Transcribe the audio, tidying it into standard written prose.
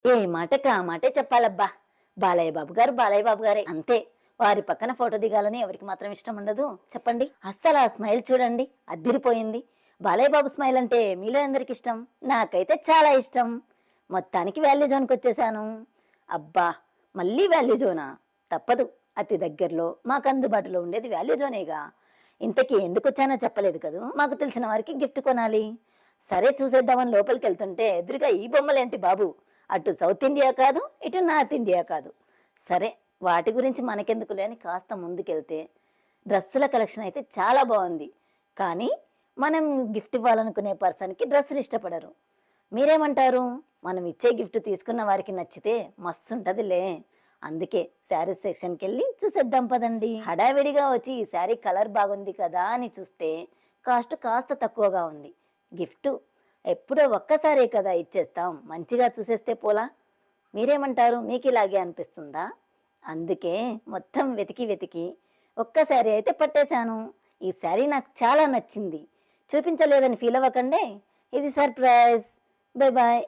ఏ మాటకి ఆ మాటే చెప్పాలబ్బా! బాలయ్య బాబు గారే అంతే. వారి పక్కన ఫోటో దిగాలని ఎవరికి మాత్రం ఇష్టం ఉండదు చెప్పండి? అస్సల ఆ స్మైల్ చూడండి అద్దిరిపోయింది. బాలయ్య బాబు స్మైల్ అంటే మీలో ఎందరికిష్టం? నాకైతే చాలా ఇష్టం. మొత్తానికి వాల్యూ జోన్‌కొచ్చేసాను. అబ్బా! మళ్ళీ వాల్యూ జోనా? తప్పదు. అతి దగ్గరలో మాకు అందుబాటులో ఉండేది వాల్యూ జోనేగా. ఇంతకీ ఎందుకొచ్చానో చెప్పలేదు కదూ! మాకు తెలిసిన వారికి గిఫ్ట్ కొనాలి. సరే చూసేద్దామని లోపలికెళ్తుంటే ఎదురుగా ఈ బొమ్మలేంటి బాబు! అటు సౌత్ ఇండియా కాదు, ఇటు నార్త్ ఇండియా కాదు. సరే వాటి గురించి మనకెందుకులే అని కాస్త ముందుకెళ్తే డ్రెస్సుల కలెక్షన్ అయితే చాలా బావుంది. కానీ మనం గిఫ్ట్ ఇవ్వాలనుకునే పర్సన్‌కి డ్రెస్సులు ఇష్టపడరు. మీరేమంటారు? మనం ఇచ్చే గిఫ్ట్ తీసుకున్న వారికి నచ్చితే మస్తుంటదిలే. అందుకే శారీస్ సెక్షన్‌కెళ్ళి చూసేద్దాం పదండి. హడావిడిగా వచ్చి ఈ శారీ కలర్ బాగుంది కదా అని చూస్తే కాస్ట్ కాస్త తక్కువగా ఉంది. గిఫ్టు ఎప్పుడో ఒక్కసారే కదా ఇచ్చేస్తాం. మంచిగా చూసేస్తే పోలా? మీరేమంటారు? మీకిలాగే అనిపిస్తుందా? అందుకే మొత్తం వెతికి వెతికి ఒక్క శారీ అయితే పట్టేశాను. ఈ శారీ నాకు చాలా నచ్చింది. చూపించలేదని ఫీల్ అవ్వకండే. ఇది సర్ప్రైజ్. Bye bye.